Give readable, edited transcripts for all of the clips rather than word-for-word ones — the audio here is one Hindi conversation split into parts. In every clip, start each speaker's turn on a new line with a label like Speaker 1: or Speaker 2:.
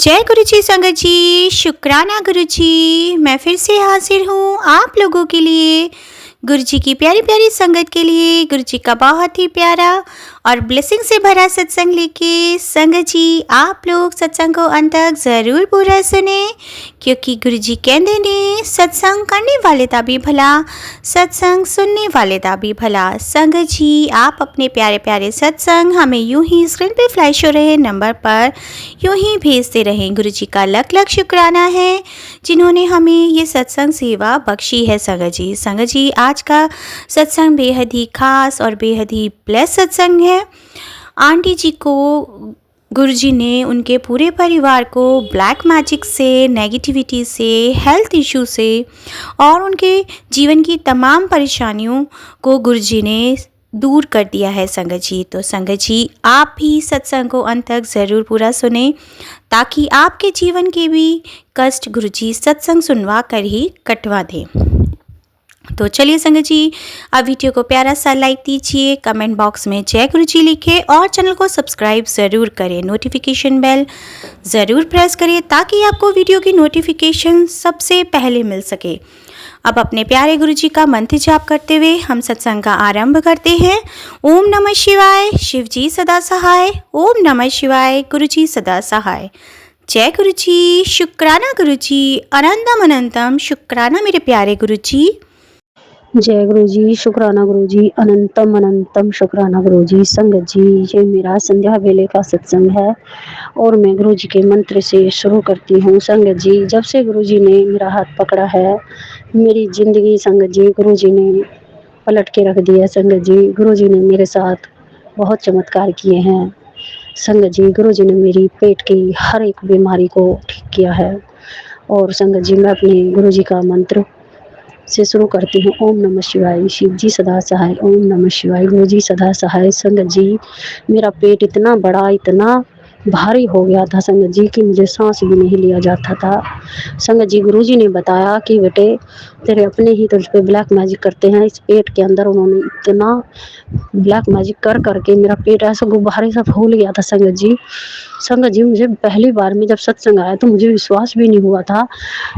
Speaker 1: जय गुरु जी संगत जी, शुक्राना गुरु जी। मैं फिर से हाजिर हूँ आप लोगों के लिए, गुरु जी की प्यारी प्यारी संगत के लिए। गुरु जी का बहुत ही प्यारा और ब्लेसिंग से भरा सत्संग लेके संगत जी आप लोग सत्संग को अंत तक ज़रूर पूरा सुने, क्योंकि गुरु जी कहते ने सत्संग करने वाले दा भी भला, सत्संग सुनने वाले दा भी भला। संगत जी आप अपने प्यारे प्यारे सत्संग हमें यूं ही स्क्रीन पे फ्लैश हो रहे नंबर पर यूं ही भेजते रहें। गुरु जी का लख लख शुक्राना है जिन्होंने हमें ये सत्संग सेवा बख्शी है। संगत जी आज का सत्संग बेहद ही खास और बेहद ही ब्लेस सत्संग है। आंटी जी को गुरुजी ने उनके पूरे परिवार को ब्लैक मैजिक से, नेगेटिविटी से, हेल्थ इशू से और उनके जीवन की तमाम परेशानियों को गुरुजी ने दूर कर दिया है। संगत जी तो संगत जी आप भी सत्संग को अंत तक ज़रूर पूरा सुने, ताकि आपके जीवन के भी कष्ट गुरुजी सत्संग सुनवा कर ही कटवा दें। तो चलिए संगत जी अब वीडियो को प्यारा सा लाइक दीजिए, कमेंट बॉक्स में जय गुरु जी लिखें और चैनल को सब्सक्राइब ज़रूर करें। नोटिफिकेशन बेल ज़रूर प्रेस करें ताकि आपको वीडियो की नोटिफिकेशन सबसे पहले मिल सके। अब अपने प्यारे गुरु जी का मंत्र जाप करते हुए हम सत्संग का आरंभ करते हैं। ओम नमः शिवाय, शिव जी सदा सहाय। ओम नमः शिवाय, गुरु जी सदा सहाय। जय गुरु जी, शुक्राना गुरु जी, अनंतम अनंतम शुक्राना मेरे प्यारे गुरु जी।
Speaker 2: जय गुरु जी, शुक्राना गुरु जी, अनंतम अनंतम शुक्राना गुरु जी। संगत जी ये मेरा संध्या वेले का सत्संग है और मैं गुरु जी के मंत्र से शुरू करती हूँ। संगत जी जब से गुरु जी ने मेरा हाथ पकड़ा है मेरी जिंदगी संगत जी गुरु जी ने पलट के रख दी है। संगत जी गुरु जी ने मेरे साथ बहुत चमत्कार किए हैं। संगत जी गुरु जी ने मेरी पेट की हर एक बीमारी को ठीक किया है। और संगत जी मैं अपने गुरु जी का मंत्र से शुरू करती हूँ। ओम नमः शिवाय, शिव जी सदा सहाय। ओम नमः शिवाय, गुरु जी सदा सहाय। संगत जी मेरा पेट इतना बड़ा, इतना भारी हो गया था संगत जी कि मुझे सांस भी नहीं लिया जाता था। संगत जी गुरु जी ने बताया कि बेटे तेरे अपने ही तुझ पे ब्लैक मैजिक करते हैं। इस पेट के अंदर उन्होंने इतना ब्लैक मैजिक कर करके मेरा पेट ऐसा गुब्बारे सा फूल गया था। संगत जी मुझे पहली बार में जब सत्संग आया तो मुझे विश्वास भी नहीं हुआ था।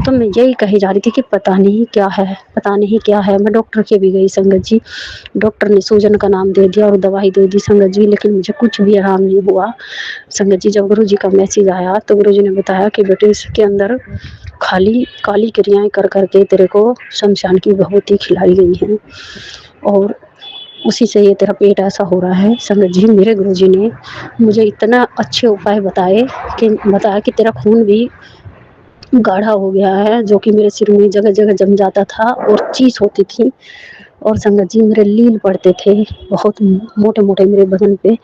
Speaker 2: तो मैं यही कही जा रही थी कि पता नहीं क्या है, पता नहीं क्या है। मैं डॉक्टर के भी गई संगत जी, डॉक्टर ने सूजन का नाम दे दिया और दवाई दे दी संगत जी, लेकिन मुझे कुछ भी आराम नहीं हुआ। संगत जी जब गुरु जी का मैसेज आया तो गुरु जी ने बताया कि बेटे इसके अंदर खाली काली क्रियाएं कर करके तेरे को शमशान की विभूति खिलाई गई है और उसी से ये तेरा पेट ऐसा हो रहा है। संगत जी मेरे गुरु जी ने मुझे इतना अच्छे उपाय बताया कि तेरा खून भी गाढ़ा हो गया है, जो कि मेरे सिर में जगह जगह जम जाता था और चीस होती थी। और संगत जी मेरे लील पड़ते थे बहुत मोटे मोटे मेरे बदन पे,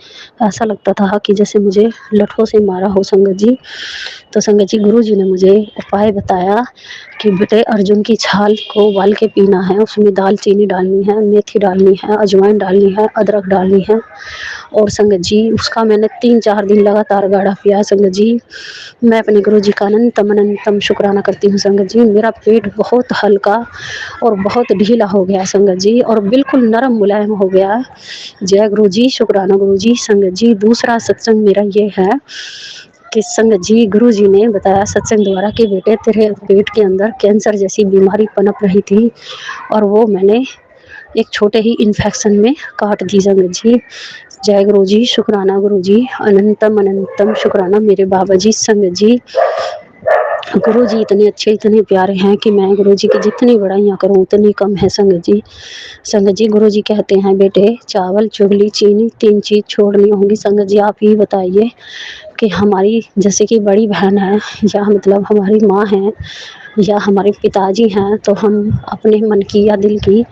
Speaker 2: ऐसा लगता था कि जैसे मुझे लठों से मारा हो। संगत जी तो संगत जी गुरु जी ने मुझे उपाय बताया कि बेटे अर्जुन की छाल को उबाल के पीना है, उसमें दालचीनी डालनी है, मेथी डालनी है, अजवाइन डालनी है, अदरक डालनी है। और संगत जी उसका मैंने 3-4 दिन लगातार गाढ़ा पिया। संगत जी मैं अपने गुरु जी का अनंतम अनंतम शुक्राना करती हूँ। संगत जी मेरा पेट बहुत हल्का और बहुत ढीला हो गया संगत जी, और बिल्कुल नरम मुलायम हो गया। जय गुरु जी, शुक्राना गुरु जी। संगत जी दूसरा सत्संग मेरा ये है कि संगत जी गुरु जी ने बताया सत्संग द्वारा कि बेटे तेरे पेट के अंदर कैंसर जैसी बीमारी पनप रही थी और वो मैंने एक छोटे ही इन्फेक्शन में काट दी। संगत जी जय गुरु जी, शुक्राना गुरु जी, अनंतम अनंतम शुक्राना मेरे बाबा जी। संगत जी गुरु जी इतने अच्छे, इतने प्यारे हैं कि मैं गुरु जी की जितनी बड़ाइयाँ करूँ उतनी कम है। संगत जी गुरु जी कहते हैं बेटे चावल, चुगली, चीनी 3 चीज़ छोड़नी होंगी। संगत जी आप ही बताइए कि हमारी जैसे कि बड़ी बहन है या मतलब हमारी माँ है या हमारे पिताजी हैं, तो हम अपने मन की या दिल की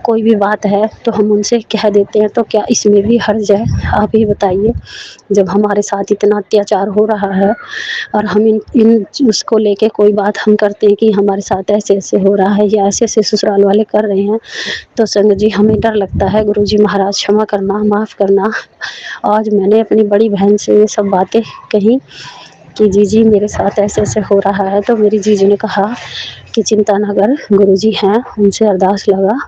Speaker 2: कोई भी बात है तो हम उनसे कह देते हैं, तो क्या इसमें भी हर्ज है? आप ही बताइए। जब हमारे साथ इतना अत्याचार हो रहा है और हम इन उसको लेके कोई बात हम करते हैं कि हमारे साथ ऐसे ऐसे हो रहा है या ऐसे ऐसे ससुराल वाले कर रहे हैं, तो संगत जी हमें डर लगता है। गुरु जी महाराज क्षमा करना, माफ़ करना। आज मैंने अपनी बड़ी बहन से ये सब बातें कही कि जीजी मेरे साथ ऐसे ऐसे हो रहा है, तो मेरी जीजी ने कहा की चिंता ना कर, गुरुजी हैं, उनसे अरदास लगा,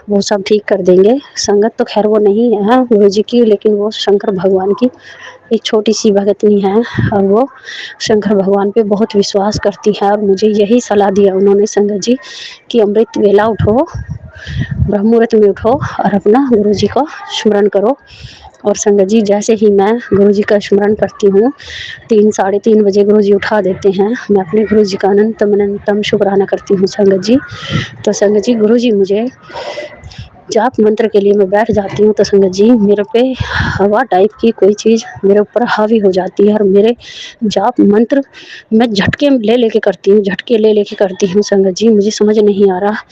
Speaker 2: वो सब ठीक कर देंगे। संगत तो खैर वो नहीं है गुरुजी की, लेकिन वो शंकर भगवान की एक छोटी-सी भगतनी है और वो शंकर भगवान पे बहुत विश्वास करती है और मुझे यही सलाह दिया उन्होंने संगत जी कि अमृत वेला उठो, ब्रह्म मुहूर्त में उठो और अपना गुरुजी को स्मरण करो। और संगत जी जैसे ही मैं गुरुजी का स्मरण करती हूँ, 3 साढ़े 3 बजे गुरुजी उठा देते हैं। मैं अपने गुरुजी का अनंतम अनंतम शुक्राना करती हूँ संगत जी। तो संगत जी गुरुजी मुझे जाप मंत्र के लिए मैं बैठ जाती हूँ तो संगत जी मेरे पे हवा टाइप की कोई चीज़ मेरे ऊपर हावी हो जाती है और मेरे जाप मंत्र मैं झटके ले लेके करती हूँ, झटके ले लेके करती हूँ संगत जी। मुझे समझ नहीं आ रहा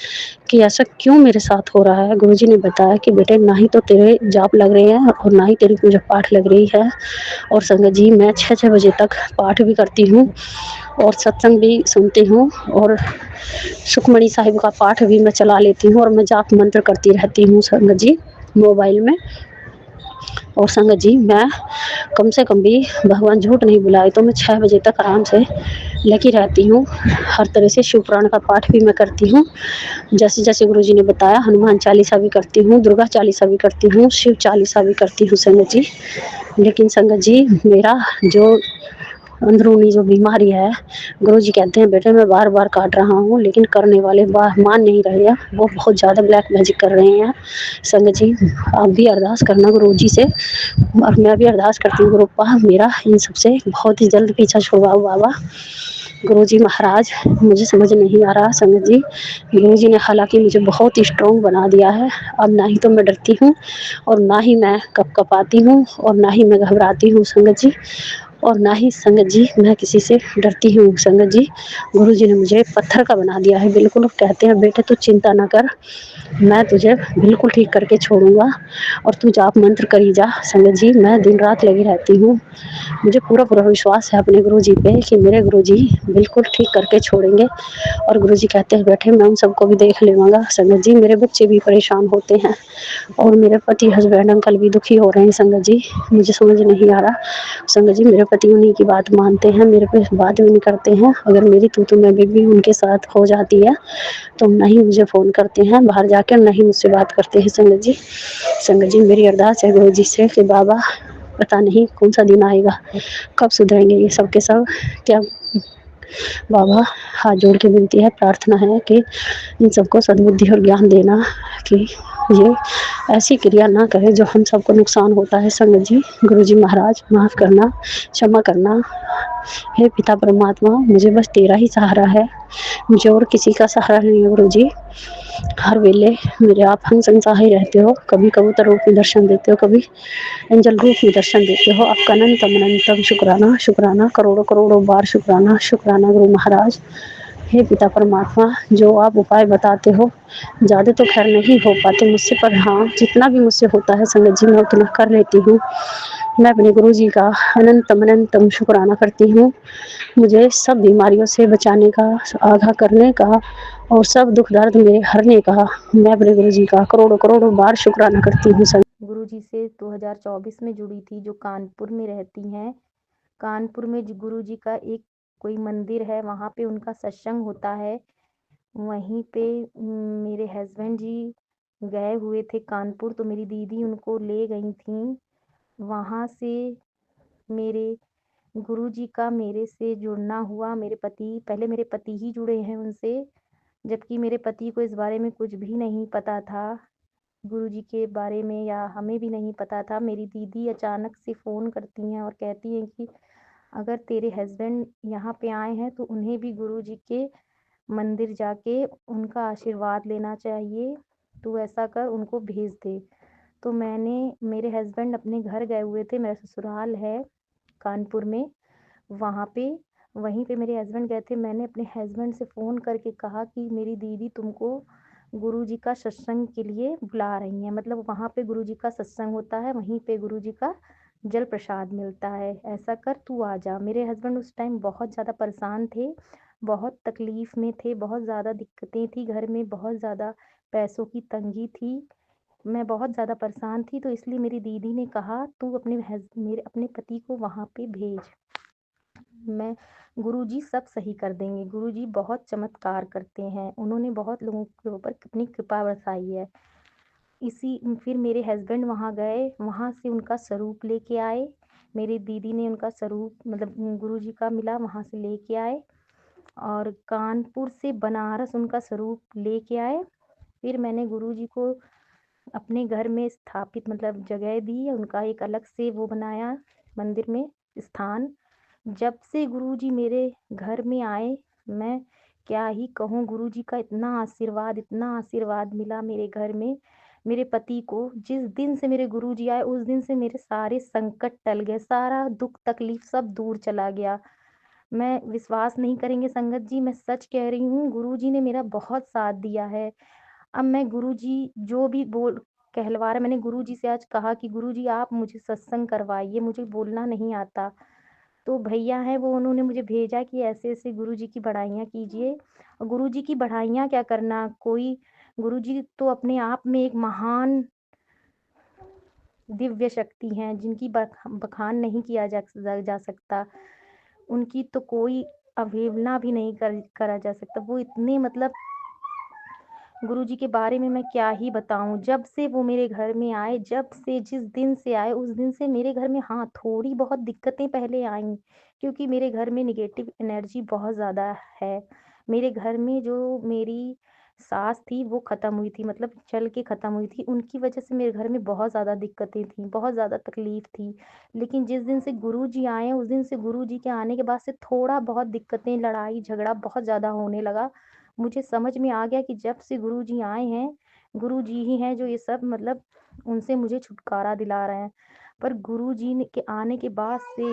Speaker 2: कि ऐसा क्यों मेरे साथ हो रहा है। गुरुजी ने बताया कि बेटे ना ही तो तेरे जाप लग रहे हैं और ना ही तेरी पूजा पाठ लग रही है। और संगत जी मैं 6-6 बजे तक पाठ भी करती हूँ और सत्संग भी सुनती हूँ और सुखमणि साहिब का पाठ भी मैं चला लेती हूँ और मैं जाप मंत्र करती रहती हूँ संगत जी मोबाइल में। और संगत जी मैं कम से कम भी भगवान झूठ नहीं बुलाए तो मैं 6 बजे तक आराम से लगी रहती हूँ। हर तरह से शिव पुराण का पाठ भी मैं करती हूँ, जैसे जैसे गुरुजी ने बताया। हनुमान चालीसा भी करती हूँ, दुर्गा चालीसा भी करती हूँ, शिव चालीसा भी करती हूँ संगत जी। लेकिन संगत जी मेरा जो अंदरूनी जो बीमारी है, गुरुजी कहते हैं बेटे मैं बार-बार काट रहा हूँ लेकिन करने वाले मान नहीं रहे हैं, वो बहुत ज़्यादा ब्लैक मैजिक कर रहे हैं। संगत जी आप भी अरदास करना गुरुजी से और मैं भी अरदास करती हूँ गुरुपा मेरा इन सबसे बहुत ही जल्द पीछा छुड़वाओ बाबा। गुरुजी महाराज मुझे समझ नहीं आ रहा संगत जी। गुरुजी ने हालाँकि मुझे बहुत ही स्ट्रॉन्ग बना दिया है। अब ना ही तो मैं डरती हूँ और ना ही मैं कँपकँपाती हूँ और ना ही मैं घबराती हूँ संगत जी। और ना ही संगत जी मैं किसी से डरती हूँ संगत जी। गुरुजी ने मुझे पत्थर का बना दिया है बिल्कुल। कहते हैं बेटे तू चिंता ना कर, मैं तुझे बिल्कुल ठीक करके छोड़ूँगा और तू जाप मंत्र करी जा। संगत जी मैं दिन रात लगी रहती हूँ। मुझे पूरा विश्वास है अपने गुरुजी पे कि मेरे गुरुजी बिल्कुल ठीक करके छोड़ेंगे। और गुरुजी कहते हैं बेटे मैं उन सबको भी देख लूँगा। संगत जी मेरे बच्चे भी परेशान होते हैं और मेरे पति हस्बैंड अंकल भी दुखी हो रहे हैं संगत जी। मुझे समझ नहीं आ रहा संगत जी। मेरे पति उन्हीं की बात मानते हैं, मेरे पे बात भी नहीं करते हैं। अगर मेरी तू मैं भी उनके साथ हो जाती है तो ना ही मुझे फ़ोन करते हैं बाहर जाकर, ना ही मुझसे बात करते हैं संगत जी। संगत जी मेरी अरदास है गुरुजी से कि बाबा पता नहीं कौन सा दिन आएगा, कब सुधरेंगे ये सब के सब। क्या बाबा हाथ जोड़ के विनती है, प्रार्थना है कि इन सबको सद्बुद्धि और ज्ञान देना कि ये ऐसी क्रिया ना करें जो हम सबको नुकसान होता है संगत जी। गुरुजी महाराज माफ़ करना, क्षमा करना। हे पिता परमात्मा मुझे बस तेरा ही सहारा है, मुझे और किसी का सहारा नहीं है गुरुजी। हर वेले मेरे आप हम संग सहाय रहते हो, कभी कबूतर रूप में दर्शन देते हो, कभी एंजल रूप में दर्शन देते हो। आपका अनंतम अनंतम शुक्राना, शुक्राना, करोड़ों करोड़ों बार शुक्राना, शुक्राना गुरु महाराज। हे पिता परमात्मा जो आप उपाय बताते हो ज़्यादा तो खैर नहीं हो पाते मुझसे, पर हाँ जितना भी मुझसे होता है संगत जी मैं उतना कर लेती हूँ। मैं अपने गुरुजी का अनंतम अनंतम शुक्राना करती हूँ, मुझे सब बीमारियों से बचाने का, आगाह करने का और सब दुख दर्द मेरे हरने का मैं अपने गुरुजी का करोड़ों करोड़ों बार शुक्राना करती हूँ।
Speaker 3: गुरुजी से 2024 में जुड़ी थी, जो कानपुर में रहती हैं। कानपुर में गुरुजी का एक कोई मंदिर है, वहाँ पे उनका सत्संग होता है। वहीं पे मेरे हस्बैंड जी गए हुए थे कानपुर, तो मेरी दीदी उनको ले गई थी। वहाँ से मेरे गुरुजी का मेरे से जुड़ना हुआ। पहले मेरे पति ही जुड़े हैं उनसे, जबकि मेरे पति को इस बारे में कुछ भी नहीं पता था, गुरुजी के बारे में, या हमें भी नहीं पता था। मेरी दीदी अचानक से फ़ोन करती हैं और कहती हैं कि अगर तेरे हस्बैंड यहाँ पे आए हैं तो उन्हें भी गुरुजी के मंदिर जाके उनका आशीर्वाद लेना चाहिए, तू ऐसा कर उनको भेज दे। तो मेरे हस्बैंड अपने घर गए हुए थे, मेरा ससुराल है कानपुर में, वहाँ पे वहीं पे मेरे हस्बैंड गए थे। मैंने अपने हस्बैंड से फ़ोन करके कहा कि मेरी दीदी तुमको गुरुजी का सत्संग के लिए बुला रही हैं, मतलब वहाँ पे गुरुजी का सत्संग होता है, वहीं पे गुरुजी का जल प्रसाद मिलता है, ऐसा कर तू आ जा। मेरे हस्बैंड उस टाइम बहुत ज़्यादा परेशान थे, बहुत तकलीफ़ में थे, बहुत ज़्यादा दिक्कतें थी घर में, बहुत ज़्यादा पैसों की तंगी थी। मैं बहुत ज़्यादा परेशान थी, तो इसलिए मेरी दीदी ने कहा तू अपने पति को वहाँ पे भेज। मैं गुरुजी सब सही कर देंगे। गुरुजी बहुत चमत्कार करते हैं। उन्होंने बहुत लोगों के ऊपर अपनी कृपा बरसाई है। फिर मेरे हस्बैंड वहाँ गए, वहाँ से उनका स्वरूप लेके आए। मेरी दीदी ने उनका स्वरूप मतलब गुरुजी का मिला, वहाँ से लेके आए और कानपुर से बनारस उनका स्वरूप लेके आए। फिर मैंने गुरुजी को अपने घर में स्थापित मतलब जगह दी, उनका एक अलग से वो बनाया मंदिर में स्थान। जब से गुरुजी मेरे घर में आए, मैं क्या ही कहूँ, गुरुजी का इतना आशीर्वाद मिला मेरे घर में। मेरे पति को जिस दिन से मेरे गुरुजी आए, उस दिन से मेरे सारे संकट टल गए, सारा दुःख तकलीफ सब दूर चला गया। मैं विश्वास नहीं करेंगे संगत जी, मैं सच कह रही हूँ, गुरुजी ने मेरा बहुत साथ दिया है। अब मैं गुरुजी जो भी बोल कहलवा रहे, मैंने गुरुजी से आज कहा कि गुरुजी आप मुझे सत्संग करवाइए, मुझे बोलना नहीं आता। तो भैया हैं वो, उन्होंने मुझे भेजा कि ऐसे-ऐसे गुरुजी की बढ़ाइयाँ कीजिए। और गुरुजी की बढ़ाइयाँ क्या करना, कोई गुरुजी तो अपने आप में एक महान दिव्य शक्ति हैं, जिनकी बखान नहीं किया जा सकता। उनकी तो कोई अवहेलना भी नहीं करा जा सकता। वो इतने मतलब गुरुजी के बारे में मैं क्या ही बताऊँ। जब से वो मेरे घर में आए, जब से जिस दिन से आए, उस दिन से मेरे घर में हाँ, थोड़ी बहुत दिक्कतें पहले आईं, क्योंकि मेरे घर में नेगेटिव एनर्जी बहुत ज़्यादा है। मेरे घर में जो मेरी सास थी, वो ख़त्म हुई थी, मतलब चल के ख़त्म हुई थी। उनकी वजह से मेरे घर में बहुत ज़्यादा दिक्कतें थीं, बहुत ज़्यादा तकलीफ़ थी। लेकिन जिस दिन से गुरुजी आए हैं, उस दिन से गुरुजी के आने के बाद से थोड़ा बहुत दिक्कतें, लड़ाई झगड़ा बहुत ज़्यादा होने लगा। मुझे समझ में आ गया कि जब से गुरुजी आए हैं, गुरुजी ही हैं जो ये सब मतलब उनसे मुझे छुटकारा दिला रहे हैं। पर गुरुजी ने के आने के बाद से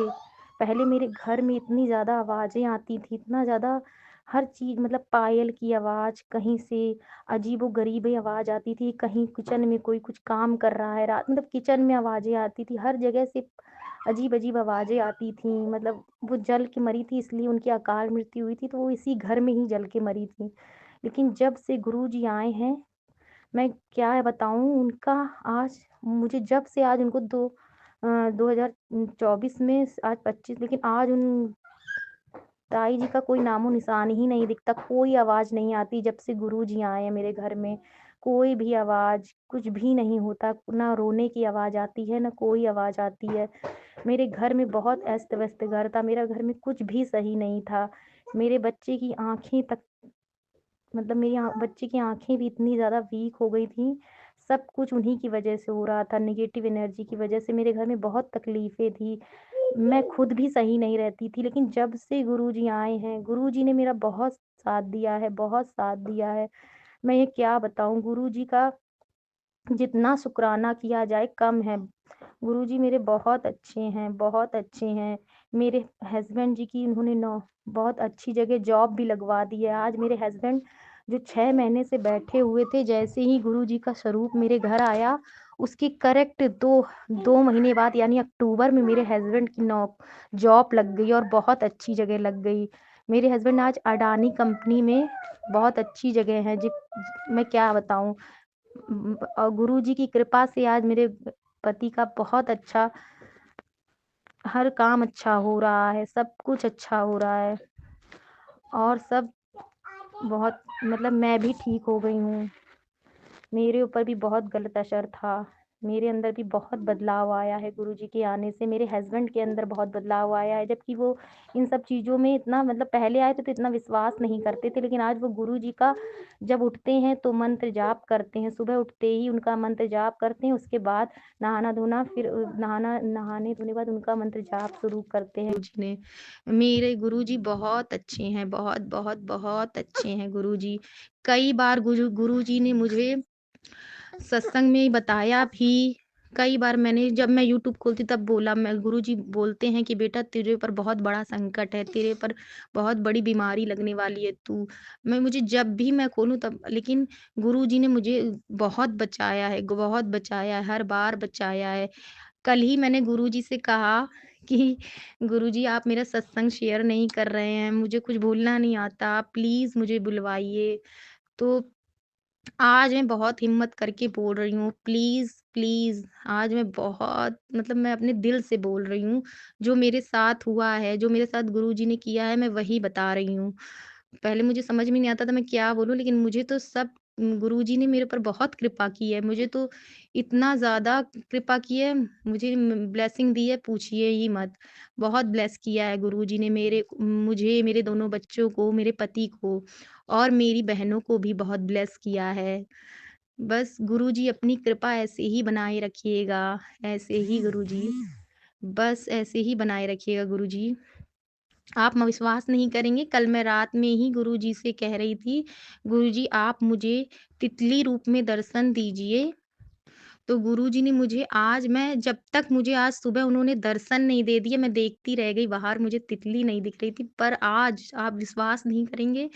Speaker 3: पहले मेरे घर में इतनी ज़्यादा आवाज़ें आती थी, इतना ज़्यादा हर चीज़ मतलब पायल की आवाज़, कहीं से अजीबो-गरीब आवाज़ आती थी, कहीं किचन में कोई कुछ काम कर रहा है, रात मतलब किचन में आवाज़ें आती थी, हर जगह से अजीब-अजीब आवाज़ें आती थीं। मतलब वो जल के मरी थी, इसलिए उनकी अकाल मृत्यु हुई थी, तो वो इसी घर में ही जल के मरी थीं। लेकिन जब से गुरुजी आए हैं, मैं क्या बताऊँ उनका आज मुझे जब से आज उनको 2024 में आज 25 लेकिन आज उन ताई जी का कोई नामो-निशान ही नहीं दिखता, कोई आवाज़ नहीं आती जब से गुरुजी आए हैं मेरे घर में। कोई भी आवाज़, कुछ भी नहीं होता, ना रोने की आवाज़ आती है, ना कोई आवाज़ आती है। मेरे घर में बहुत अस्त-व्यस्त घर था, मेरा घर में कुछ भी सही नहीं था। मेरे बच्चे की आँखें तक मतलब मेरी बच्चे की आँखें भी इतनी ज़्यादा वीक हो गई थीं, सब कुछ उन्हीं की वजह से हो रहा था, नेगेटिव एनर्जी की वजह से मेरे घर में बहुत तकलीफ़ें थी। मैं खुद भी सही नहीं रहती थी, लेकिन जब से गुरुजी आए हैं, गुरुजी ने मेरा बहुत साथ दिया है, बहुत साथ दिया है। मैं ये क्या बताऊँ, गुरुजी का जितना शुक्राना किया जाए कम है। गुरुजी मेरे बहुत अच्छे हैं, बहुत अच्छे हैं। मेरे हस्बैंड जी की उन्होंने बहुत अच्छी जगह जॉब भी लगवा दी है। आज मेरे हस्बैंड जो 6 महीने से बैठे हुए थे, जैसे ही गुरुजी का स्वरूप मेरे घर आया, उसके करेक्ट 2 महीने बाद यानी अक्टूबर में मेरे हस्बैंड की जॉब लग गई और बहुत अच्छी जगह लग गई। मेरे हस्बैंड आज अडानी कंपनी में बहुत अच्छी जगह है। मैं क्या बताऊँ। और गुरुजी की कृपा से आज मेरे पति का बहुत अच्छा हर काम अच्छा हो रहा है, सब कुछ अच्छा हो रहा है और सब बहुत मतलब मैं भी ठीक हो गई हूँ। मेरे ऊपर भी बहुत गलत असर था। मेरे अंदर भी बहुत बदलाव आया है गुरुजी के आने से। मेरे हस्बैंड के अंदर बहुत बदलाव आया है, जबकि वो इन सब चीज़ों में इतना मतलब पहले आए थे तो इतना विश्वास नहीं करते थे, लेकिन आज वो गुरुजी का जब उठते हैं तो मंत्र जाप करते हैं। सुबह उठते ही उनका मंत्र जाप करते हैं, उसके बाद नहाना-धोना फिर नहाने-धोने के बाद उनका मंत्र जाप शुरू करते हैं गुरुजी ने। मेरे गुरुजी बहुत अच्छे हैं, बहुत, बहुत, बहुत अच्छे हैं गुरुजी। कई बार गुरुजी ने मुझे सत्संग में बताया भी। कई बार मैंने जब मैं यूट्यूब खोलती तब बोला मैं गुरुजी बोलते हैं कि बेटा तेरे ऊपर बहुत बड़ा संकट है, तेरे पर बहुत बड़ी बीमारी लगने वाली है मुझे जब भी मैं खोलूँ तब लेकिन गुरुजी ने मुझे बहुत बचाया है, बहुत बचाया है, हर बार बचाया है। कल ही मैंने गुरुजी से कहा कि गुरुजी आप मेरा सत्संग शेयर नहीं कर रहे हैं, मुझे कुछ बोलना नहीं आता, प्लीज़ मुझे बुलवाइए। तो आज मैं बहुत हिम्मत करके बोल रही हूँ, प्लीज़, प्लीज़ आज मैं बहुत मतलब मैं अपने दिल से बोल रही हूँ, जो मेरे साथ हुआ है, जो मेरे साथ गुरुजी ने किया है, मैं वही बता रही हूँ। पहले मुझे समझ में नहीं आता था मैं क्या बोलूँ, लेकिन मुझे तो सब गुरुजी ने मेरे ऊपर बहुत कृपा की है। मुझे तो इतना ज़्यादा कृपा की है, मुझे ब्लेसिंग दी है, पूछिए ही मत। बहुत ब्लेस किया है गुरुजी ने मुझे, मेरे दोनों बच्चों को, मेरे पति को और मेरी बहनों को भी बहुत ब्लेस किया है। बस गुरुजी अपनी कृपा ऐसे ही बनाए रखिएगा, ऐसे ही गुरुजी, बस ऐसे ही बनाए रखिएगा गुरुजी। आप विश्वास नहीं करेंगे, कल मैं रात में ही गुरुजी से कह रही थी, गुरुजी आप मुझे तितली रूप में दर्शन दीजिए। तो गुरुजी ने मुझे आज मैं जब तक मुझे आज सुबह उन्होंने दर्शन नहीं दे दिए, मैं देखती रह गई बाहर, मुझे तितली नहीं दिख रही थी। पर आज आप विश्वास नहीं करेंगे,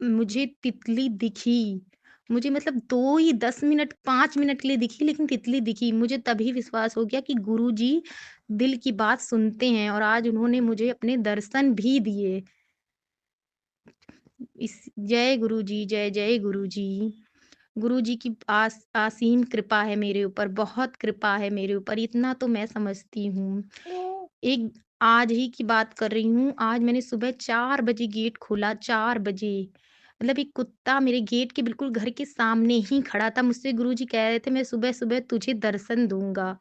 Speaker 3: मुझे तितली दिखी। मुझे मतलब 2 ही 10 मिनट 5 मिनट के लिए दिखी, लेकिन तितली दिखी। मुझे तभी विश्वास हो गया कि गुरुजी दिल की बात सुनते हैं और आज उन्होंने मुझे अपने दर्शन भी दिए। इस जय गुरुजी, जय जय गुरुजी। गुरुजी की असीम कृपा है मेरे ऊपर, बहुत कृपा है मेरे ऊपर, इतना तो मैं समझती हूँ। एक आज ही की बात कर रही हूँ, आज मैंने सुबह 4 बजे गेट खोला, 4 बजे। मतलब एक कुत्ता मेरे गेट के बिल्कुल घर के सामने ही खड़ा था। मुझसे गुरुजी कह रहे थे, "मैं सुबह-सुबह तुझे दर्शन दूँगा,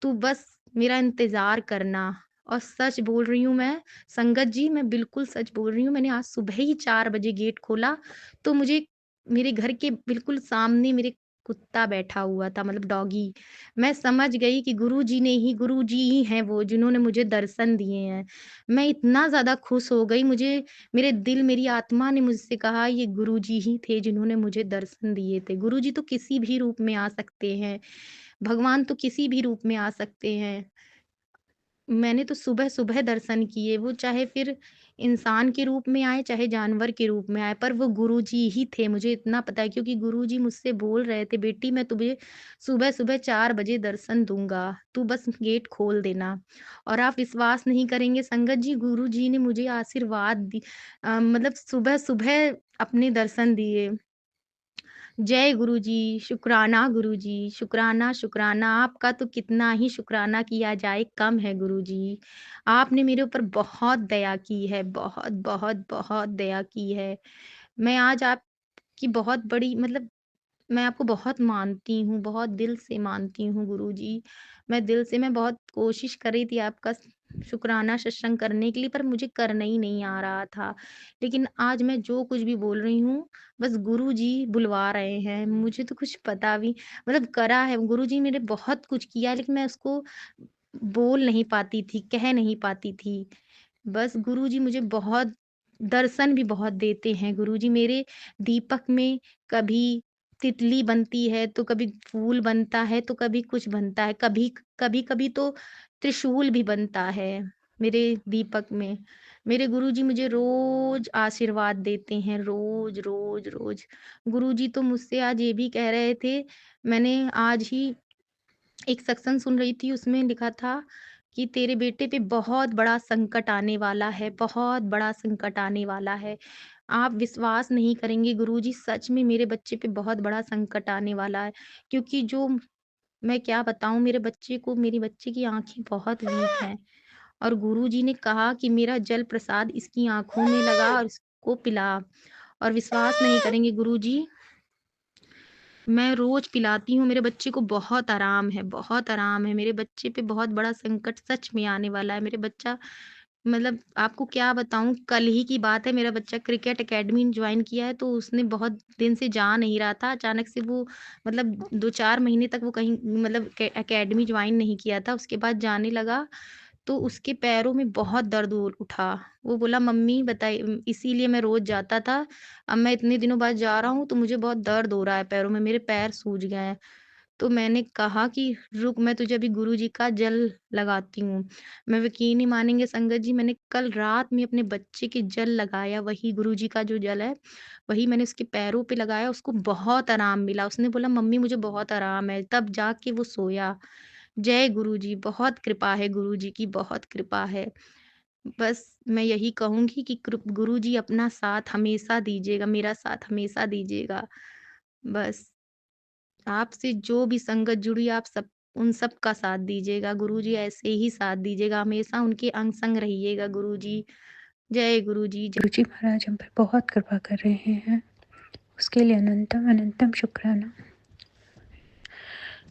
Speaker 3: तू बस मेरा इंतज़ार करना।" और सच बोल रही हूँ मैं, संगत जी, मैं बिल्कुल सच बोल रही हूँ। मैंने आज सुबह ही 4 बजे गेट खोला, तो मुझे मेरे घर के बिल्कुल सामने मेरे कुत्ता बैठा हुआ था, मतलब डॉगी। मैं समझ गई कि गुरुजी ही हैं वो जिन्होंने मुझे दर्शन दिए हैं। मैं इतना ज़्यादा खुश हो गई, मुझे मेरे दिल मेरी आत्मा ने मुझसे कहा ये गुरुजी ही थे जिन्होंने मुझे दर्शन दिए थे। गुरुजी तो किसी भी रूप में आ सकते हैं, भगवान तो किसी भी रूप में आ सकते हैं। मैंने तो सुबह-सुबह दर्शन किए, वो चाहे फिर इंसान के रूप में आए, चाहे जानवर के रूप में आए, पर वो गुरुजी ही थे, मुझे इतना पता है क्योंकि गुरुजी मुझसे बोल रहे थे, "बेटी मैं तुझे सुबह-सुबह 4 बजे दर्शन दूँगा, तू बस गेट खोल देना।" और आप विश्वास नहीं करेंगे संगत जी, गुरुजी ने मुझे आशीर्वाद मतलब सुबह-सुबह अपने दर्शन दिए। जय गुरुजी, शुक्राना गुरुजी, शुक्राना, शुक्राना, आपका तो कितना ही शुक्राना किया जाए कम है गुरुजी। आपने मेरे ऊपर बहुत दया की है, बहुत, बहुत, बहुत दया की है। मैं आज आपकी बहुत बड़ी मतलब मैं आपको बहुत मानती हूँ, बहुत दिल से मानती हूँ गुरुजी। मैं बहुत कोशिश कर रही थी आपका शुक्राना सत्संग करने के लिए, पर मुझे करना ही नहीं आ रहा था। लेकिन आज मैं जो कुछ भी बोल रही हूँ, बस गुरुजी बुलवा रहे हैं। मुझे तो कुछ पता भी मतलब करा है गुरुजी मेरे बहुत कुछ किया है, लेकिन मैं उसको बोल नहीं पाती थी, कह नहीं पाती थी। बस गुरुजी मुझे बहुत दर्शन भी बहुत देते हैं गुरुजी मेरे दीपक में कभी तितली बनती है, तो कभी फूल बनता है, तो कभी कुछ बनता है। कभी-कभी तो त्रिशूल भी बनता है मेरे दीपक में। मेरे गुरुजी मुझे रोज़ आशीर्वाद देते हैं, रोज़, रोज़, रोज़। गुरुजी तो मुझसे आज ये भी कह रहे थे, मैंने आज ही एक सत्संग सुन रही थी, उसमें लिखा था कि तेरे बेटे पे बहुत बड़ा संकट आने वाला है, बहुत बड़ा संकट आने वाला है। आप विश्वास नहीं करेंगे गुरुजी, सच में मेरे बच्चे पे बहुत बड़ा संकट आने वाला है, क्योंकि जो मैं क्या बताऊँ मेरे बच्चे की आँखें बहुत वीक हैं और गुरुजी ने कहा कि मेरा जल प्रसाद इसकी आँखों में लगा और इसको पिला। और विश्वास नहीं करेंगे गुरुजी, मैं रोज़ पिलाती हूँ, मेरे बच्चे को बहुत आराम है, बहुत आराम है। मेरे बच्चे पे बहुत बड़ा संकट सच में आने वाला है। मेरे बच्चा मतलब आपको क्या बताऊँ, कल ही की बात है, मेरा बच्चा क्रिकेट अकेडमी जॉइन किया है, तो उसने बहुत दिन से जा नहीं रहा था। अचानक से वो मतलब 2-4 महीने तक वो कहीं मतलब अकेडमी जॉइन नहीं किया था। उसके बाद जाने लगा, तो उसके पैरों में बहुत दर्द उठा। वो बोला, "मम्मी इसीलिए मैं रोज़ जाता था। अब मैं इतने दिनों बाद जा रहा हूँ, तो मुझे बहुत दर्द हो रहा है पैरों में, मेरे पैर सूज गए हैं।" तो मैंने कहा कि रुक, मैं तुझे अभी गुरुजी का जल लगाती हूँ। मैं यकीन नहीं मानेंगे संगत जी, मैंने कल रात में अपने बच्चे के जल लगाया, वही गुरुजी का जो जल है, वही मैंने उसके पैरों पे लगाया, उसको बहुत आराम मिला। उसने बोला, "मम्मी मुझे बहुत आराम है।" तब जाके वो सोया। जय गुरुजी, बहुत कृपा है गुरुजी की, बहुत कृपा है। बस मैं यही कहूँगी कि गुरुजी अपना साथ हमेशा दीजिएगा, मेरा साथ हमेशा दीजिएगा। बस आपसे जो भी संगत जुड़ी आप सब उन सब का साथ दीजिएगा गुरुजी, ऐसे ही साथ दीजिएगा, हमेशा उनके अंग संग रहिएगा गुरुजी। जय गुरुजी।
Speaker 4: गुरु जी महाराज हम पर बहुत कृपा कर रहे हैं, उसके लिए अनंतम अनंतम शुक्राना।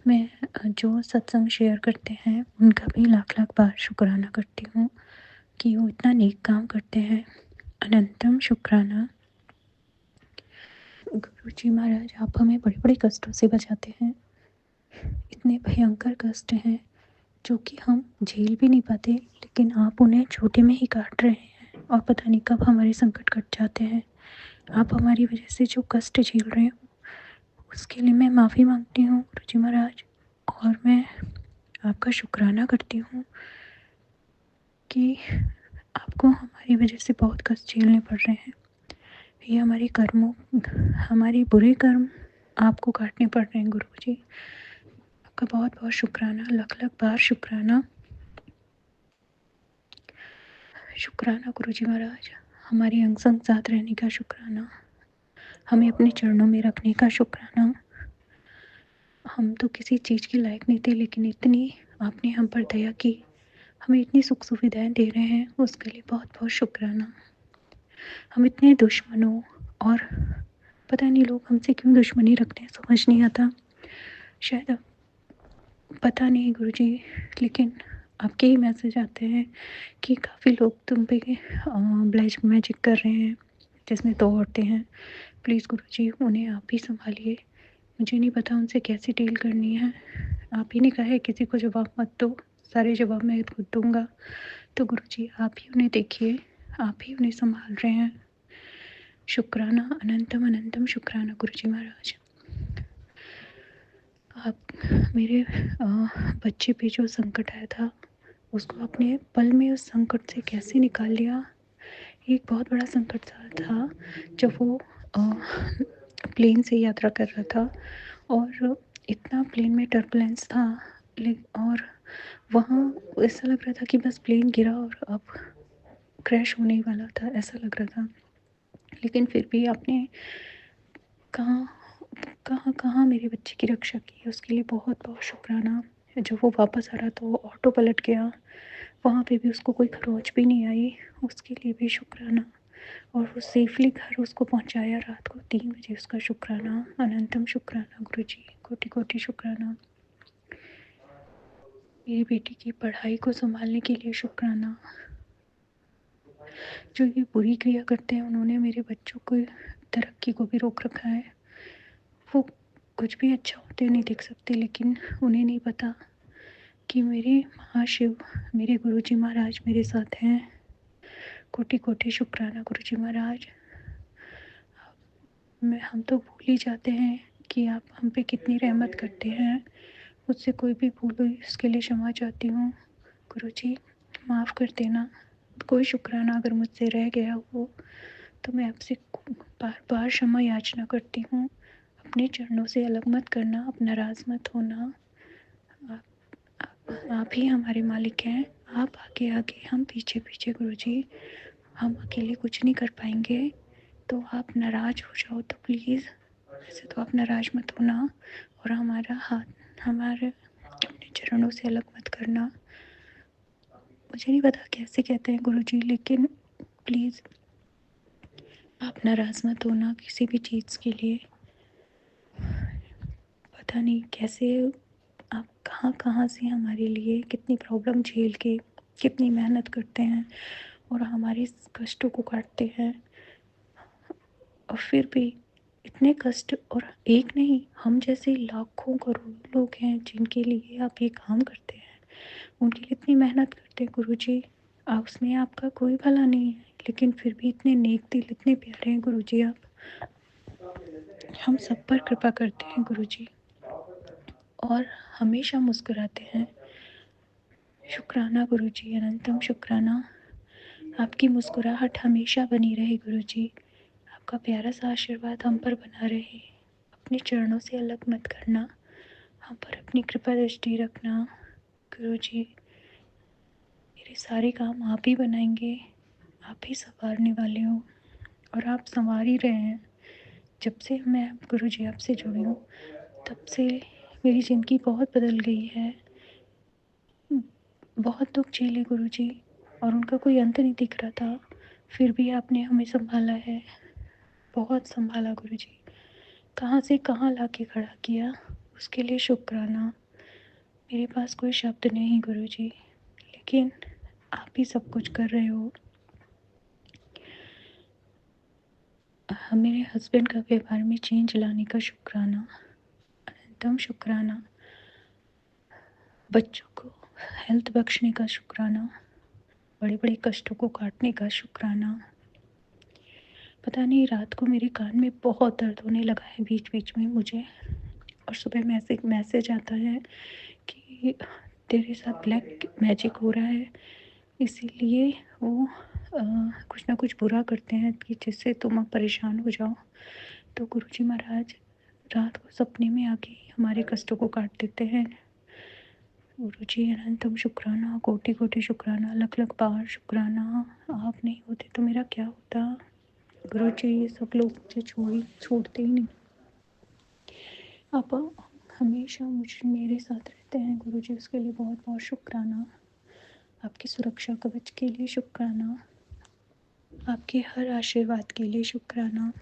Speaker 4: मैं जो सत्संग शेयर करते हैं उनका भी लाख लाख बार शुक्राना करती हूँ कि वो इतना नेक काम करते हैं। अनंतम शुक्राना। गुरु जी महाराज आप हमें बड़े बड़े कष्टों से बचाते हैं, इतने भयंकर कष्ट हैं जो कि हम झेल भी नहीं पाते, लेकिन आप उन्हें छोटे में ही काट रहे हैं और पता नहीं कब हमारे संकट कट जाते हैं। आप हमारी वजह से जो कष्ट झेल रहे हो उसके लिए मैं माफ़ी मांगती हूँ गुरु जी महाराज, और मैं आपका शुक्राना करती हूँ कि आपको हमारी वजह से बहुत कष्ट झेलने पड़ रहे हैं। ये हमारे कर्मों, हमारे बुरे कर्म आपको काटने पड़ रहे हैं गुरु जी। आपका बहुत बहुत शुक्राना, लख लख बार शुक्राना। शुक्राना गुरु जी महाराज, हमारे अंग संग साथ रहने का शुक्राना, हमें अपने चरणों में रखने का शुक्राना। हम तो किसी चीज़ के लायक नहीं थे, लेकिन इतनी आपने हम पर दया की, हमें इतनी सुख सुविधाएं दे रहे हैं, उसके लिए बहुत बहुत शुक्राना। हम इतने दुश्मनों, और पता नहीं लोग हमसे क्यों दुश्मनी रखते हैं, समझ नहीं आता। शायद पता नहीं गुरुजी, लेकिन आपके ही मैसेज आते हैं कि काफ़ी लोग तुम पे ब्लैक मैजिक कर रहे हैं, जिसमें 2 औरतें हैं। प्लीज़ गुरुजी उन्हें आप ही संभालिए, मुझे नहीं पता उनसे कैसे डील करनी है। आप ही ने कहा है किसी को जवाब मत दो, सारे जवाब मैं खुद दूंगा। तो गुरुजी आप ही उन्हें देखिए, आप ही उन्हें संभाल रहे हैं। शुक्राना, अनंतम अनंतम शुक्राना गुरुजी महाराज। आप मेरे बच्चे पे जो संकट आया था उसको अपने पल में उस संकट से कैसे निकाल लिया। एक बहुत बड़ा संकट था जब वो प्लेन से यात्रा कर रहा था और इतना प्लेन में टर्बुलेंस था, और वहाँ ऐसा लग रहा था कि बस प्लेन गिरा और अब क्रैश होने ही वाला था, ऐसा लग रहा था। लेकिन फिर भी आपने कहाँ कहाँ कहाँ मेरे बच्चे की रक्षा की, उसके लिए बहुत बहुत शुक्राना। जब वो वापस आ रहा था वो ऑटो पलट गया, वहाँ पे भी उसको कोई खरोच भी नहीं आई, उसके लिए भी शुक्राना। और वो सेफली घर उसको पहुँचाया रात को 3 बजे, उसका शुक्राना, अनंतम शुक्राना गुरुजी, कोटि कोटि शुक्राना। मेरी बेटी की पढ़ाई को संभालने के लिए शुक्राना। जो ये बुरी क्रिया करते हैं उन्होंने मेरे बच्चों को तरक्की को भी रोक रखा है। वो कुछ भी अच्छा होते नहीं देख सकते, लेकिन उन्हें नहीं पता कि मेरे महाशिव, मेरे गुरुजी महाराज मेरे साथ हैं। कोटि कोटि शुक्राना गुरुजी महाराज। हम तो भूल ही जाते हैं कि आप हम पे कितनी रहमत करते हैं। मुझसे कोई भी भूल हुई उसके लिए क्षमा चाहती हूँ गुरुजी, माफ़ कर देना। कोई शुक्राना अगर मुझसे रह गया हो तो मैं आपसे बार बार क्षमा याचना करती हूँ। अपने चरणों से अलग मत करना, अब नाराज़ मत होना। आप ही हमारे मालिक हैं, आप आगे आगे हम पीछे पीछे गुरुजी, हम अकेले कुछ नहीं कर पाएंगे। तो आप नाराज़ हो जाओ तो प्लीज़, वैसे तो आप नाराज़ मत होना, और हमारा हाथ हमारे अपने चरणों से अलग मत करना। मुझे नहीं पता कैसे कहते हैं गुरुजी, लेकिन प्लीज़ आप नाराज़ मत होना किसी भी चीज़ के लिए। पता नहीं कैसे आप कहाँ कहाँ से हमारे लिए कितनी प्रॉब्लम झेल के कितनी मेहनत करते हैं और हमारे कष्टों को काटते हैं, और फिर भी इतने कष्ट, और एक नहीं हम जैसे लाखों करोड़ों लोग हैं जिनके लिए आप ये काम करते हैं, उनके लिए इतनी मेहनत करते हैं गुरुजी। आप उसमें आपका कोई भला नहीं है, लेकिन फिर भी इतने नेक दिल, इतने प्यारे हैं गुरुजी आप। हम सब पर कृपा करते हैं गुरुजी और हमेशा मुस्कुराते हैं। शुक्राना गुरुजी, अनंतम शुक्राना। आपकी मुस्कुराहट हमेशा बनी रहे गुरुजी, आपका प्यारा सा आशीर्वाद हम पर बना रहे। अपने चरणों से अलग मत करना, हम पर अपनी कृपा दृष्टि रखना गुरुजी। मेरे सारे काम आप ही बनाएंगे, आप ही संवारने वाले हो, और आप संवार ही रहे हैं। जब से मैं गुरुजी आपसे जुड़ी हूँ तब से मेरी ज़िंदगी बहुत बदल गई है। बहुत दुःख झेले गुरुजी और उनका कोई अंत नहीं दिख रहा था, फिर भी आपने हमें सँभाला है, बहुत सँभाला गुरुजी। कहाँ से कहाँ लाके खड़ा किया, उसके लिए शुक्राना। मेरे पास कोई शब्द नहीं गुरुजी, लेकिन आप ही सब कुछ कर रहे हो। मेरे हस्बैंड का व्यवहार में चेंज लाने का शुक्राना, अनंतम शुक्राना। बच्चों को हेल्थ बख्शने का शुक्राना, बड़े बड़े कष्टों को काटने का शुक्राना। पता नहीं रात को मेरे कान में बहुत दर्द होने लगा है बीच बीच में मुझे, और सुबह मैसेज आता है कि तेरे साथ ब्लैक मैजिक हो रहा है, इसीलिए वो कुछ ना कुछ बुरा करते हैं कि जिससे तुम परेशान हो जाओ। तो गुरुजी महाराज रात को सपने में आके हमारे कष्टों को काट देते हैं। गुरुजी अनंतम शुक्राना, कोटि कोटि शुक्राना, लख लख बार शुक्राना। आप नहीं होते तो मेरा क्या होता। गुरुजी ये सब लोग मुझे छोड़ते ही नहीं, आप हमेशा मेरे साथ रहते हैं गुरुजी, उसके लिए बहुत बहुत शुक्राना। आपकी सुरक्षा कवच के लिए शुक्राना, आपके हर आशीर्वाद के लिए शुक्राना।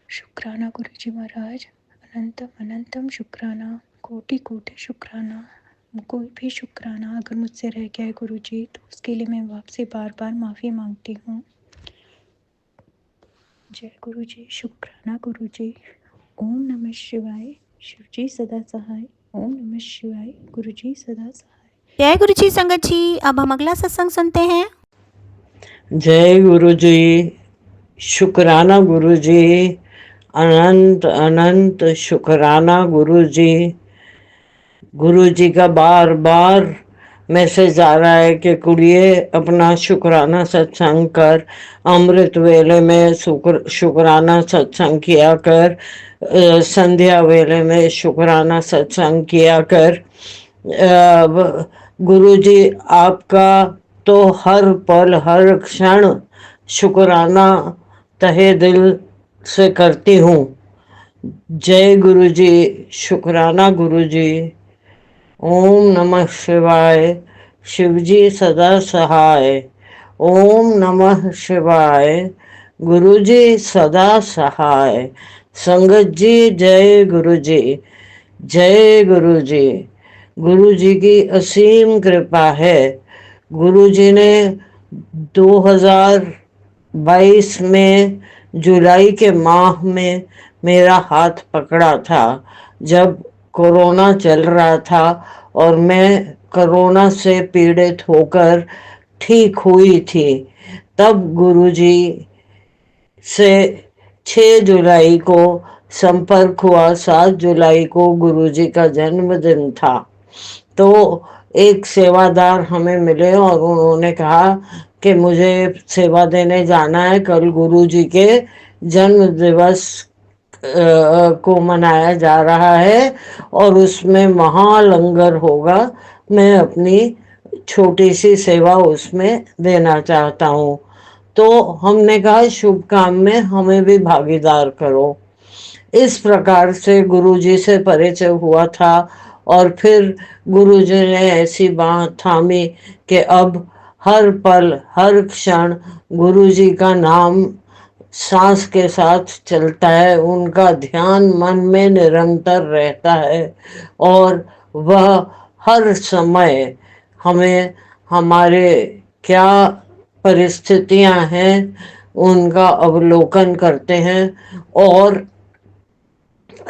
Speaker 4: शुक्राना गुरुजी महाराज, अनंतम अनंतम शुक्राना, कोटि कोटि शुक्राना। कोई भी शुक्राना अगर मुझसे रह गया है गुरुजी तो उसके लिए मैं आपसे बार बार माफ़ी मांगती हूँ। जय गुरुजी, शुक्राना गुरुजी। ओम नमः शिवाय, शिवजी सदा सहाय। ओम नमः शिवाय, गुरुजी सदा सहाय।
Speaker 1: जय गुरुजी संगत जी। अब हम अगला सत्संग सुनते हैं।
Speaker 5: जय गुरुजी, शुक्राना गुरुजी, अनंत अनंत शुक्राना गुरुजी। गुरुजी का बार बार मैसेज आ रहा है कि कुड़िए अपना शुक्राना सत्संग कर, अमृत वेले में शुक्राना सत्संग किया कर, संध्या वेले में शुक्राना सत्संग किया कर। गुरुजी आपका तो हर पल हर क्षण शुक्राना तहे दिल से करती हूँ। जय गुरुजी, शुक्राना गुरुजी। ओम नमः शिवाय, शिवजी सदा सहाय। ओम नमः शिवाय, गुरुजी सदा सहाय। संगत जी जय गुरुजी, जय गुरुजी। गुरुजी की असीम कृपा है। गुरुजी ने 2022 में जुलाई के माह में मेरा हाथ पकड़ा था जब कोरोना चल रहा था और मैं कोरोना से पीड़ित होकर ठीक हुई थी। तब गुरुजी से 6 जुलाई को संपर्क हुआ। 7 जुलाई को गुरुजी का जन्मदिन था। तो एक सेवादार हमें मिले और उन्होंने कहा कि मुझे सेवा देने जाना है, कल गुरुजी के जन्म दिवस को मनाया जा रहा है और उसमें महालंगर होगा, मैं अपनी छोटी सी सेवा उसमें देना चाहता हूँ। तो हमने कहा शुभ काम में हमें भी भागीदार करो। इस प्रकार से गुरुजी से परिचय हुआ था और फिर गुरुजी ने ऐसी बात थामी कि अब हर पल हर क्षण गुरुजी का नाम सांस के साथ चलता है, उनका ध्यान मन में निरंतर रहता है और वह हर समय हमें हमारे क्या परिस्थितियां हैं उनका अवलोकन करते हैं और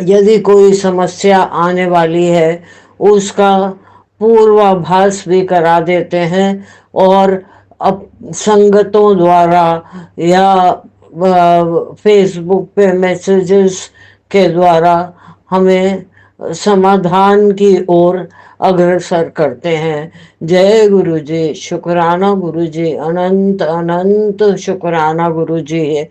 Speaker 5: यदि कोई समस्या आने वाली है उसका पूर्वाभास भी करा देते हैं और अब संगतों द्वारा या फेसबुक पे मैसेजेस के द्वारा हमें समाधान की ओर अग्रसर करते हैं। जय गुरुजी, शुक्राना गुरुजी, अनंत अनंत शुक्राना गुरुजी है।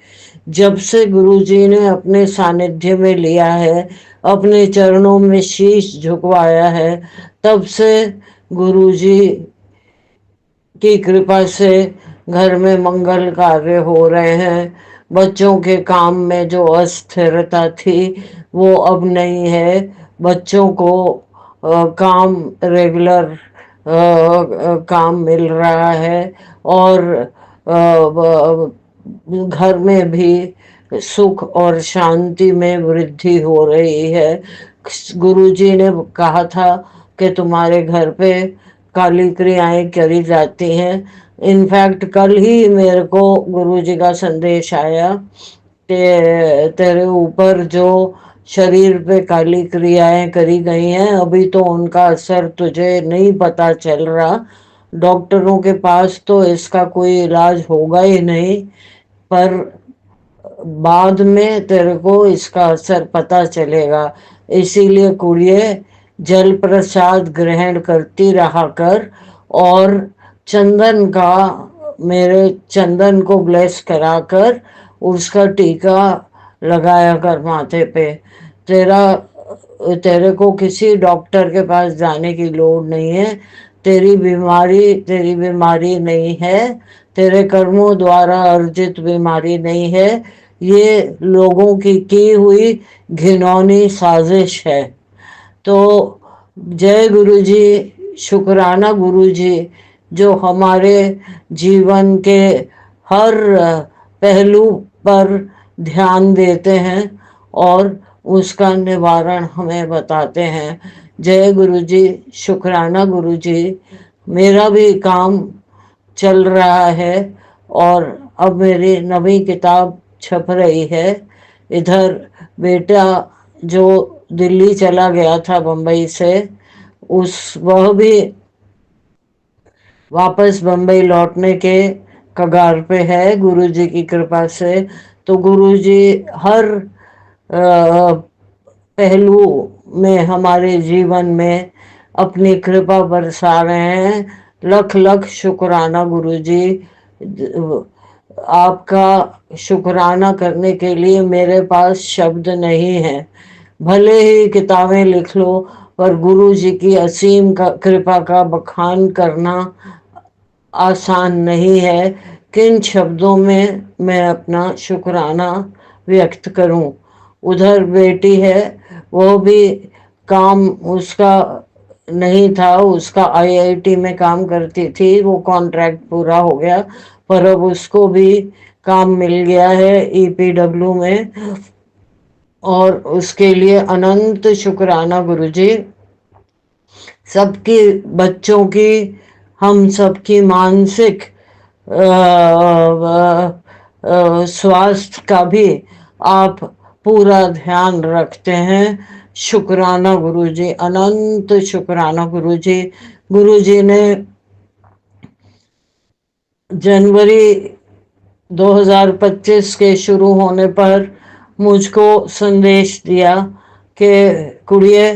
Speaker 5: जब से गुरुजी ने अपने सानिध्य में लिया है, अपने चरणों में शीश झुकवाया है, तब से गुरुजी की कृपा से घर में मंगल कार्य हो रहे हैं। बच्चों के काम में जो अस्थिरता थी वो अब नहीं है। बच्चों को काम रेगुलर काम मिल रहा है और घर में भी सुख और शांति में वृद्धि हो रही है। गुरुजी ने कहा था कि तुम्हारे घर पे काली क्रियाएं करी जाती हैं। इनफैक्ट कल ही मेरे को गुरुजी का संदेश आया कि तेरे ऊपर जो शरीर पे काली क्रियाएं करी गई हैं अभी तो उनका असर तुझे नहीं पता चल रहा। डॉक्टरों के पास तो इसका कोई इलाज होगा ही नहीं, पर बाद में तेरे को इसका असर पता चलेगा। इसीलिए कुड़िए जल प्रसाद ग्रहण करती रहा कर और चंदन का, मेरे चंदन को ब्लेस कराकर उसका टीका लगाया कर माथे पे। तेरे को किसी डॉक्टर के पास जाने की लोड़ नहीं है। तेरी बीमारी नहीं है, तेरे कर्मों द्वारा अर्जित बीमारी नहीं है, ये लोगों की हुई घिनौनी साजिश है। तो जय गुरु जी, शुक्राना गुरु जी, जो हमारे जीवन के हर पहलू पर ध्यान देते हैं और उसका निवारण हमें बताते हैं। जय गुरु जी, शुक्राना गुरु जी। मेरा भी काम चल रहा है और अब मेरी नवी किताब छप रही है। इधर बेटा जो दिल्ली चला गया था बम्बई से, वह भी वापस बम्बई लौटने के कगार पे है गुरुजी की कृपा से। तो गुरुजी हर पहलू में हमारे जीवन में अपनी कृपा बरसा रहे हैं। लख लख शुक्राना गुरुजी। आपका शुक्राना करने के लिए मेरे पास शब्द नहीं है। भले ही किताबें लिख लो, पर गुरु जी की असीम कृपा का बखान करना आसान नहीं है। किन शब्दों में मैं अपना शुक्राना व्यक्त करूं। उधर बेटी है, वो भी काम उसका नहीं था, उसका आईआईटी में काम करती थी, वो कॉन्ट्रैक्ट पूरा हो गया, पर अब उसको भी काम मिल गया है ईपीडब्ल्यू में, और उसके लिए अनंत शुक्राना गुरुजी। सबकी बच्चों की, हम सबकी मानसिक स्वास्थ्य का भी आप पूरा ध्यान रखते हैं। शुक्राना गुरुजी, अनंत शुक्राना गुरुजी। गुरुजी ने जनवरी 2025 के शुरू होने पर मुझको संदेश दिया कि कुड़िए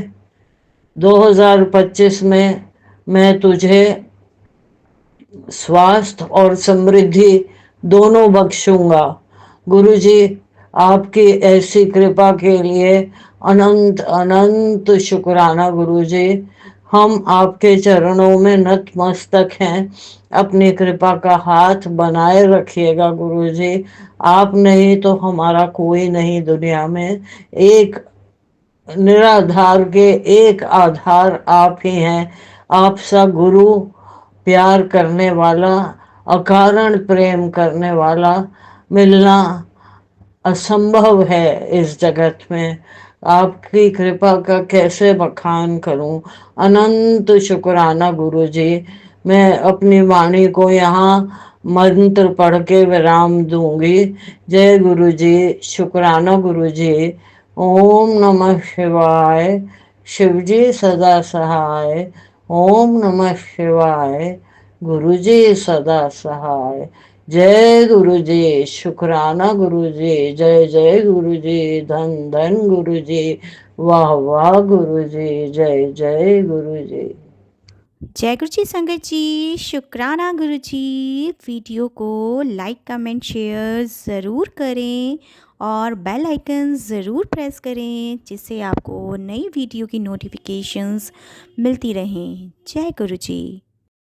Speaker 5: 2025 में मैं तुझे स्वास्थ्य और समृद्धि दोनों बख्शूंगा। गुरुजी, आपकी ऐसी कृपा के लिए अनंत अनंत शुक्राना गुरुजी। हम आपके चरणों में नतमस्तक हैं। अपनी कृपा का हाथ बनाए रखिएगा गुरुजी। आप नहीं तो हमारा कोई नहीं दुनिया में। एक निराधार के एक आधार आप ही हैं। आप सा गुरु, प्यार करने वाला, अकारण प्रेम करने वाला मिलना असंभव है इस जगत में। आपकी कृपा का कैसे बखान करूं। अनंत शुक्राना गुरुजी। मैं अपनी वाणी को यहाँ मंत्र पढ़ के विराम दूंगी। जय गुरुजी, शुक्राना गुरुजी। ओम नमः शिवाय। शिवजी सदा सहाय। ओम नमः शिवाय। गुरुजी सदा सहाय। जय गुरुजी, शुक्राना गुरुजी। जय जय गुरुजी, धन धन गुरुजी। वाह वाह गुरुजी, जय जय गुरुजी।
Speaker 1: जय गुरु जी संगत जी, शुक्राना गुरु जी। वीडियो को लाइक कमेंट शेयर ज़रूर करें और बेल आइकन ज़रूर प्रेस करें, जिससे आपको नई वीडियो की नोटिफिकेशंस मिलती रहें। जय गुरु जी।